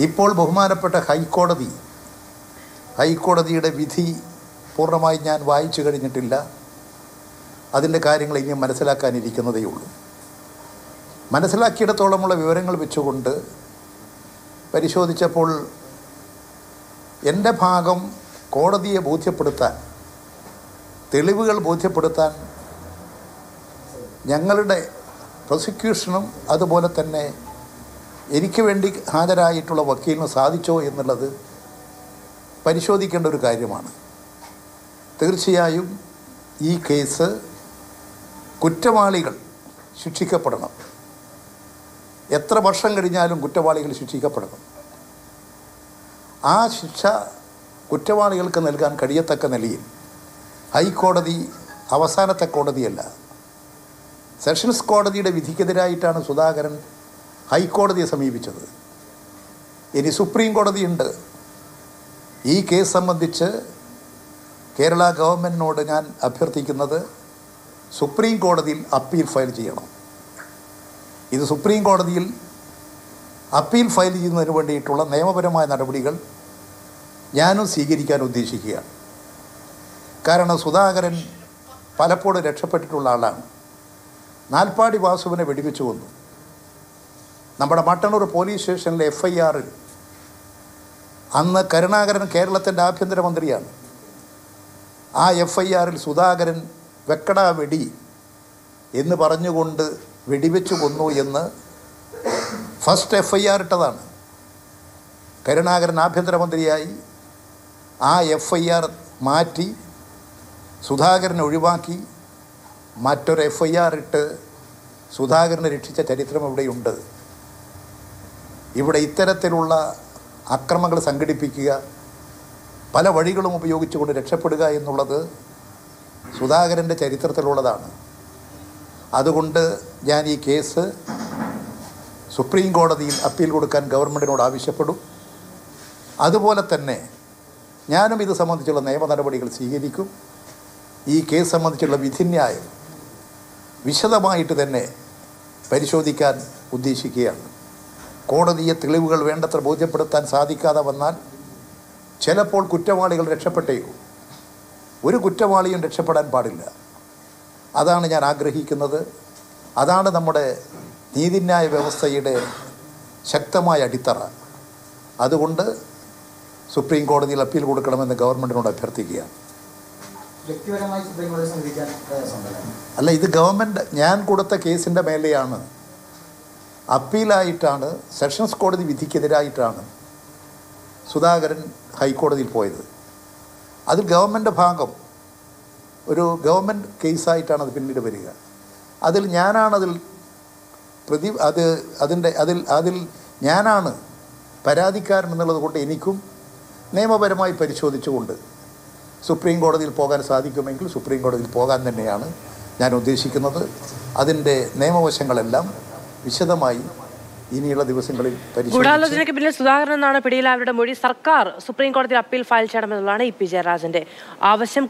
ഇപ്പോൾ ബഹുമാനപ്പെട്ട ഹൈക്കോടതിയുടെ വിധി പൂർണ്ണമായി ഞാൻ വായിച്ചു കഴിഞ്ഞിട്ടില്ല. അതിൻ്റെ കാര്യങ്ങൾ ഇനിയും മനസ്സിലാക്കാനിരിക്കുന്നതേ ഉള്ളൂ. മനസ്സിലാക്കിയിടത്തോളമുള്ള വിവരങ്ങൾ വെച്ചുകൊണ്ട് പരിശോധിച്ചപ്പോൾ എൻ്റെ ഭാഗം കോടതിയെ ബോധ്യപ്പെടുത്താൻ, തെളിവുകൾ ബോധ്യപ്പെടുത്താൻ ഞങ്ങളുടെ പ്രോസിക്യൂഷനും അതുപോലെ തന്നെ എനിക്ക് വേണ്ടി ഹാജരായിട്ടുള്ള വക്കീലിന് സാധിച്ചോ എന്നുള്ളത് പരിശോധിക്കേണ്ട ഒരു കാര്യമാണ്. തീർച്ചയായും ഈ കേസ് കുറ്റവാളികൾ ശിക്ഷിക്കപ്പെടണം. എത്ര വർഷം കഴിഞ്ഞാലും കുറ്റവാളികൾ ശിക്ഷിക്കപ്പെടണം. ആ ശിക്ഷ കുറ്റവാളികൾക്ക് നൽകാൻ കഴിയത്തക്ക നിലയിൽ ഹൈക്കോടതി അവസാനത്തെ കോടതിയല്ല. സെഷൻസ് കോടതിയുടെ വിധിക്കെതിരായിട്ടാണ് സുധാകരൻ ഹൈക്കോടതിയെ സമീപിച്ചത്. ഇനി സുപ്രീം കോടതിയുണ്ട്. ഈ കേസ് സംബന്ധിച്ച് കേരള ഗവൺമെൻറ്റിനോട് ഞാൻ അഭ്യർത്ഥിക്കുന്നത് സുപ്രീം കോടതിയിൽ അപ്പീൽ ഫയൽ ചെയ്യണം. ഇത് സുപ്രീം കോടതിയിൽ അപ്പീൽ ഫയൽ ചെയ്യുന്നതിന് വേണ്ടിയിട്ടുള്ള നിയമപരമായ നടപടികൾ ഞാനും സ്വീകരിക്കാൻ ഉദ്ദേശിക്കുകയാണ്. കാരണം സുധാകരൻ പലപ്പോഴും രക്ഷപ്പെട്ടിട്ടുള്ള ആളാണ്. നാൽപ്പാടി വാസുവിനെ വെടിവെച്ച് കൊന്നു. നമ്മുടെ മട്ടന്നൂർ പോലീസ് സ്റ്റേഷനിലെ FIRൽ അന്ന് കരുണാകരൻ കേരളത്തിൻ്റെ ആഭ്യന്തരമന്ത്രിയാണ്. ആ FIRൽ സുധാകരൻ വെക്കടാ വെടി എന്ന് പറഞ്ഞുകൊണ്ട് വെടിവെച്ച് കൊന്നു എന്ന് ഫസ്റ്റ് FIR ഇട്ടതാണ്. കരുണാകരൻ ആഭ്യന്തരമന്ത്രിയായി ആ FIR മാറ്റി സുധാകരനെ ഒഴിവാക്കി മറ്റൊരു FIR ഇട്ട് സുധാകരനെ രക്ഷിച്ച ചരിത്രം ഇവിടെയുണ്ട്. ഇവിടെ ഇത്തരത്തിലുള്ള അക്രമങ്ങൾ സംഘടിപ്പിക്കുക, പല വഴികളും ഉപയോഗിച്ചുകൊണ്ട് രക്ഷപ്പെടുക എന്നുള്ളത് സുധാകരൻ്റെ ചരിത്രത്തിലുള്ളതാണ്. അതുകൊണ്ട് ഞാൻ ഈ കേസ് സുപ്രീം കോടതിയിൽ അപ്പീൽ കൊടുക്കാൻ ഗവൺമെൻറ്റിനോട് ആവശ്യപ്പെടും. അതുപോലെ തന്നെ ഞാനും ഇത് സംബന്ധിച്ചുള്ള നിയമ നടപടികൾ സ്വീകരിക്കും. ഈ കേസ് സംബന്ധിച്ചുള്ള വിധിന്യായം വിശദമായിട്ട് തന്നെ പരിശോധിക്കാൻ ഉദ്ദേശിക്കുകയാണ്. കോടതിയെ തെളിവുകൾ വേണ്ടത്ര ബോധ്യപ്പെടുത്താൻ സാധിക്കാതെ വന്നാൽ ചിലപ്പോൾ കുറ്റവാളികൾ രക്ഷപ്പെട്ടേക്കും. ഒരു കുറ്റവാളിയും രക്ഷപ്പെടാൻ പാടില്ല. അതാണ് ഞാൻ ആഗ്രഹിക്കുന്നത്. അതാണ് നമ്മുടെ നീതിന്യായ വ്യവസ്ഥയുടെ ശക്തമായ അടിത്തറ. അതുകൊണ്ട് സുപ്രീം കോടതിയിൽ അപ്പീൽ കൊടുക്കണമെന്ന് ഗവൺമെൻറ്റിനോട് അഭ്യർത്ഥിക്കുകയാണ്. അല്ല, ഇത് ഗവൺമെൻറ് ഞാൻ കൊടുത്ത കേസിൻ്റെ മേലെയാണ്. അപ്പീലായിട്ടാണ്, സെഷൻസ് കോടതി വിധിക്കെതിരായിട്ടാണ് സുധാകരൻ ഹൈക്കോടതിയിൽ പോയത്. അതിൽ ഗവൺമെൻറ് ഭാഗം ഒരു ഗവൺമെൻറ് കേസായിട്ടാണ് അത് പിന്നീട് വരിക. അതിൽ ഞാനാണതിൽ അതിൽ ഞാനാണ് പരാതിക്കാരൻ എന്നുള്ളത് കൊണ്ട് എനിക്കും നിയമപരമായി പരിശോധിച്ചുകൊണ്ട് സുപ്രീം കോടതിയിൽ പോകാൻ സാധിക്കുമെങ്കിൽ സുപ്രീം കോടതിയിൽ പോകാൻ തന്നെയാണ് ഞാൻ ഉദ്ദേശിക്കുന്നത്. അതിൻ്റെ നിയമവശങ്ങളെല്ലാം വിശദമായി ഇനിയുള്ള ദിവസങ്ങളിൽ ഗൂഢാലോചനയ്ക്ക് പിന്നിൽ സുധാകരൻ എന്നാണ് പിടിയിലായവരുടെ മൊഴി. സർക്കാർ സുപ്രീം കോടതിയിൽ അപ്പീൽ ഫയൽ ചെയ്യണമെന്നുള്ളതാണ് EP ജയരാജന്റെ ആവശ്യം.